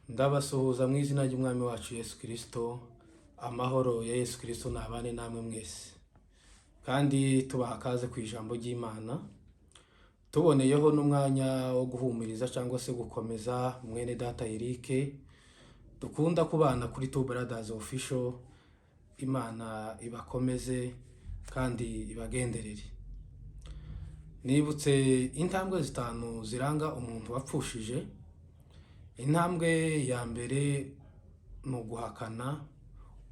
Ndabasuhuza mu izina ry'Umwami wacu Yesu Kristo, amahoro ya Yesu Kristo nabane namwe mwese. Kandi tubaha kaze ku ijambo ry'Imana. Tuboneyeho n'umwanya wo guhumuriza cyangwa se gukomeza mwene data Eric dukunda kubana kuri Two Brothers Official. Imana ibakomeze kandi ibagenderere. Nibutse intambwe zitanu ziranga umuntu wapfushije. Intambwe ya mbere ni uguhakana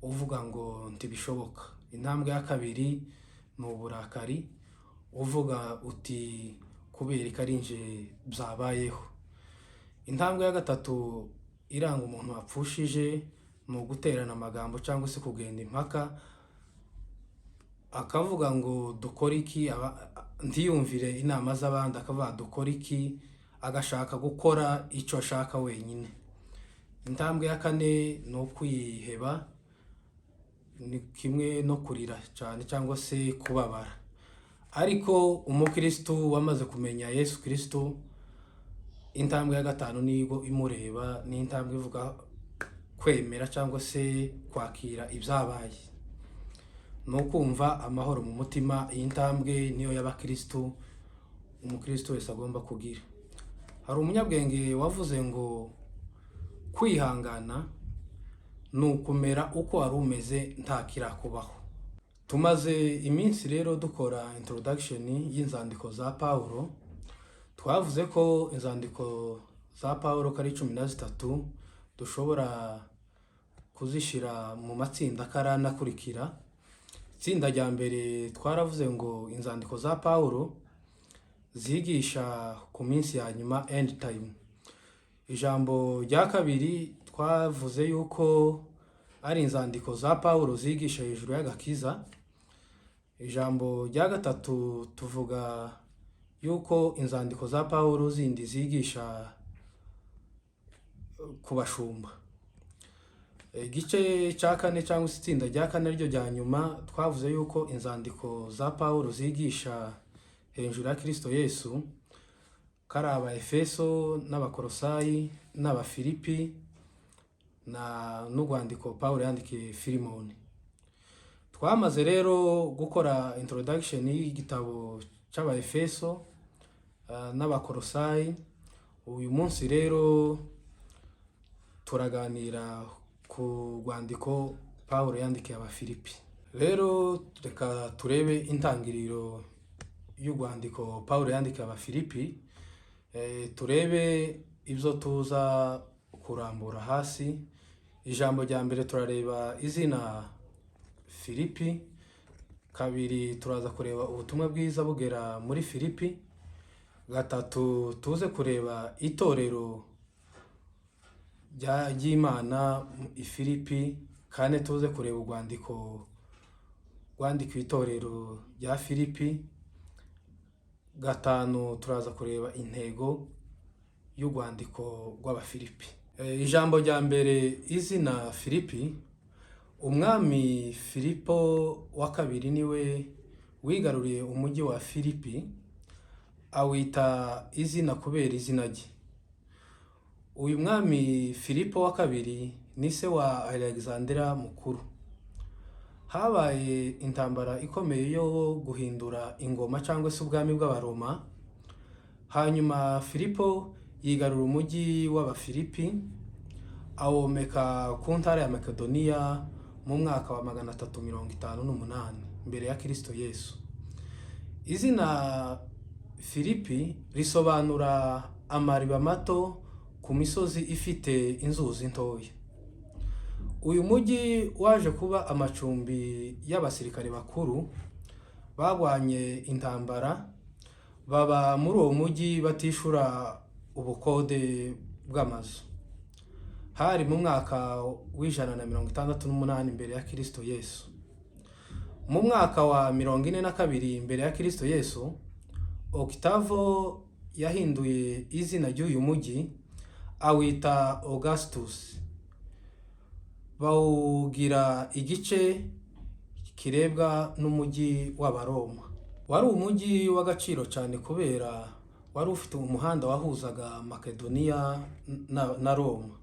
uvuga ngo ntibishoboka. Intambwe ya kabiri ni uburakari uvuga uti kubera ko ari nje byabayeho. Intambwe ya gatatu iranga umuntu wapfushije ni uguterana amagambo cyangwa se kugenda impaka, akavuga ngo dukora iki, ntiyumvire inama z'abandi, akavuga dukora iki, agashaka gukora icyo ashaka wenyine. Intambwe ya kane ni ukwiheba, ni kimwe no kurira cyane cyangwa se kubabara. Ariko umukristo wamaze kumenya Yesu Kristo, intambwe ya gatanu nigo imureba, ni intambwe ivuga kwemera cyangwa se kwakira ibyabaye, no kumva amahoro mu mutima. Iyi ntambwe niyo y'abakristo umukristo wese agomba kugira. Hari umunyabwenge wavuze ngo kwihangana ni ukumera uko wari umeze nta kirakubaho. Tumaze iminsi rero dukora introduction y'inzandiko za Paulo. Twavuze ko inzandiko za Paulo kari 13 dushobora kuzishira mu matsinda karana kurikira. Itsinda rya mbere twaravuze ngo inzandiko za Paulo zigisha ku minsi ya nyuma, end time. Ijambo rya kabiri twavuze yuko ari inzandiko za Paulo zigisha hejuru y'agakiza. Ijambo rya gatatu tuvuga yuko inzandiko za Paulo zindi zigisha ku bashumba. Igice cya kane cyangwa se itsinda rya kane ryo rya nyuma twavuze yuko inzandiko za Paulo zigisha hejuru ya Kristo Yesu, kari Abaefeso n'Abakolosayi n'Abafilipi n'urwandiko Paulo yandikiye Filimoni. Twamaze rero gukora introduction y'igitabo cy'Abaefeso n'Abakolosayi. Uyu munsi rero turaganira ku rwandiko Paulo yandikiye Abafilipi. Rero reka turebe intangiriro y'urwandiko Paulo yandikiye Abafilipi, turebe ibyo tuza kurambura hasi. Ijambo rya mbere turareba izina Filipi, kabiri turaza kureba ubutumwa bwiza bugera muri Filipi, gatatu tuze kureba itorero ry'Imana i Filipi, kane tuze kureba urwandiko rwandikiwe itorero rya Filipi, gatanu turaza kureba intego y'urwandiko rw'Abafilipi. Ijambo rya mbere, izina Filipi. Umwami Filipo wa kabiri niwe wigaruriye umujyi wa Filipi, awita izina kubera izina rye. Uyu mwami Filipo wa kabiri ni se wa Alexandera mukuru. Habaye intambara ikomeye yo guhindura ingoma cyangwa se ubwami bw'Abaroma. Hanyuma Filipo yigarura umujyi w'Abafilipi, awomeka ku ntara ya Makedoniya mu mwaka wa 358 mbere ya Kristo Yesu. Izina Filipi risobanura amariba mato ku misozi ifite inzuzi ntoya. Uyu mujyi waje kuba amacumbi y'abasirikare bakuru bagwanye intambara, baba muri uwo mujyi batishura ubukode bw'amazu. Hari mu mwaka w'168 mbere ya Kristo Yesu. Mu mwaka wa 42 mbere ya Kristo Yesu, Octavo yahinduye izina ry'uyu mujyi, awita Augustus, bawugira igice kirebwa n'umujyi w'Abaroma. Wari umujyi w'agaciro cyane kubera wari ufite umuhanda wahuzaga Makedoniya na Roma.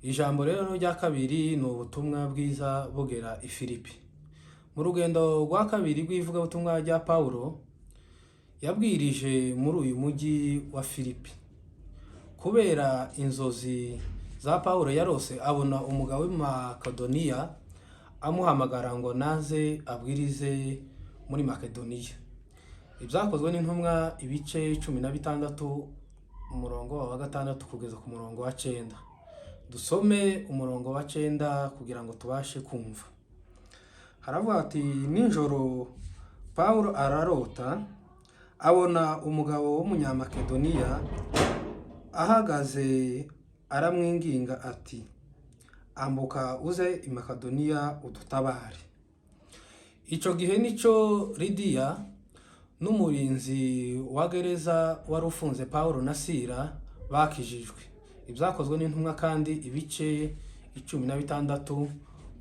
Ijambo rero rya kabiri ni ubutumwa bwiza bugera i Filipi. Mu rugendo rwa kabiri rw'ivugabutumwa rya Pawulo, yabwirije muri uyu mujyi wa Filipi. Kubera inzozi za Pawulo yarose, abona umugabo w'i Makedoniya amuhamagara ngo naze abwirize muri Makedoniya. Ibyakozwe n'intumwa ibice 16 umurongo wa 6 kugeza ku murongo wa 9. Dusome umurongo wa 9 kugira ngo tubashe kumva. Haravuga ati, nijoro Pawulo ararota, abona umugabo w'umunyamakedoniya ahagaze aramwinginga ati, ambuka uze i Makedoniya udutabare. Ico gihe nico Lidiya n'umurinzi wa gereza wari ufunze Pawulo na Sila bakijijwe. Ibyakozwe n'intumwa kandi ibice 16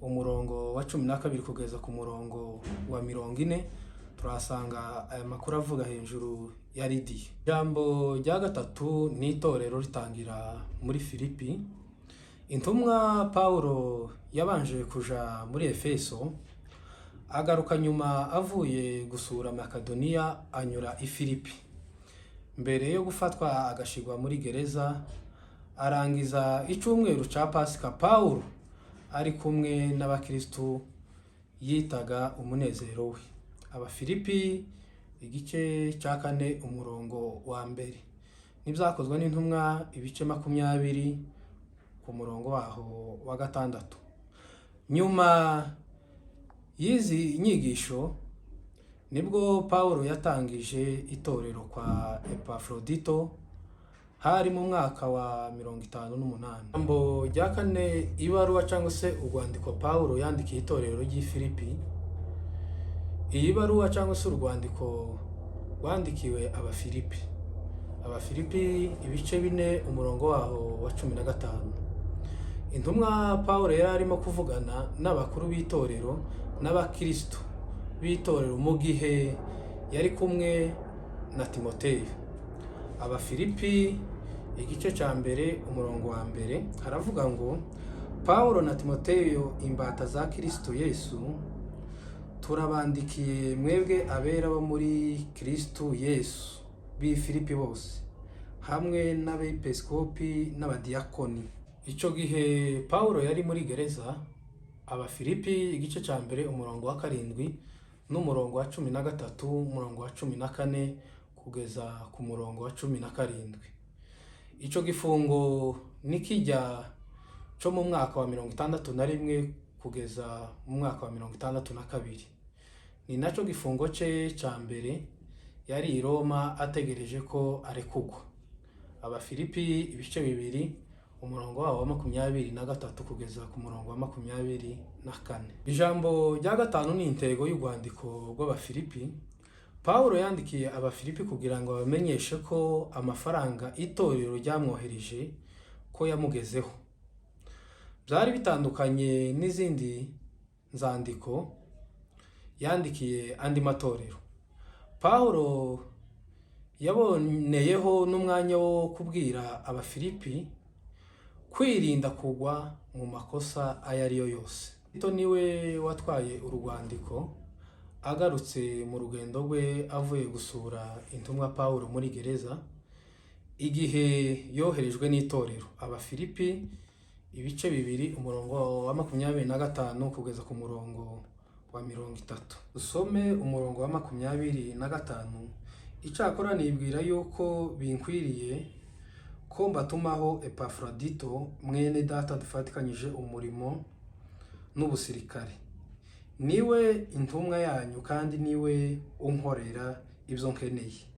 umurongo wa 12 kugeza ku murongo wa 40. Turasanga aya makuru avuga hejuru ya Lidiya. Ijambo rya gatatu ni itorero ritangira muri Filipi. Intumwa Pawulo yabanje kuja muri Efeso, agaruka nyuma avuye gusura Makedoniya anyura i Filipi. Mbere yo gufatwa agashigwa muri gereza, arangiza icumweru ca Pasika Pawulo ari kumwe n'abakristu yitaga umunezero we. Abafilipi igice ca 4 umurongo wa 2. N'ibyakozwe n'intumwa ibice 20 ku murongo waho wa 6. Nyuma y'izi nyigisho nibwo Pawulo yatangije itorero kwa Epafrodito hari mu mwaka wa 58. Ijambo rya 4, ibaruwa cyangwa se urwandiko Pawulo yandikiye itorero ry'i Filipi. Iyi baruwa cyangwa se urwandiko rwandikiwe Abafilipi. Abafilipi ibice 4 umurongo waho wa 15. Intumwa Pawulo yari arimo kuvugana n'abakuru b'itorero n'abakristo b'itorero mu gihe yari kumwe na Timoteyo. Abafilipi igice ca 1 umurongo wa 1 haravuga ngo, Pawulo na Timoteyo imbata za Kristo Yesu, turabandikiye mwebwe abera bo muri Kristo Yesu b'i Filipi bose, hamwe n'abepiskopi n'abadiyakoni. Ico gihe Pawulo yari muri gereza. Abafilipi igice ca 1 umurongo wa 7 n'umurongo wa 13, umurongo wa 14 kugeza ku murongo wa 17. Ico gifungo nikijya cyo mu mwaka wa 61 kugeza mu mwaka wa 62. Ni naco gifungo ce ca mbere yari i Roma ategereje ko arekugwa. Abafilipi ibice 2 umurongo wa 23 kugeza ku murongo wa 24. Ijambo rya gatanu ni intego y'urwandiko rw'Abafilipi. Pawulo yandikiye Abafilipi kugira ngo bamenyeshe ko amafaranga itorero ryamwohereje ko yamugezeho. Byari bitandukanye n'izindi nzandiko yandikiye andi matorero. Pawulo yaboneyeho n'umwanya wo kubwira Abafilipi kwirinda kugwa mu makosa ayo ari yo yose. Tito niwe watwaye urwandiko agarutse mu rugendo rwe avuye gusura intumwa Pawulo muri gereza igihe yoherejwe n'itorero. Abafilipi ibice 2 umurongo wa 25 kugeza ku murongo wa 30. Usome umurongo wa 25. Icakora nibwira yuko binkwiriye ko mbatumaho Epafrodito mwene data dufatikanyije umurimo n'ubusirikare. Niwe intumwa yanyu kandi niwe unkorera ibyo nkeneye.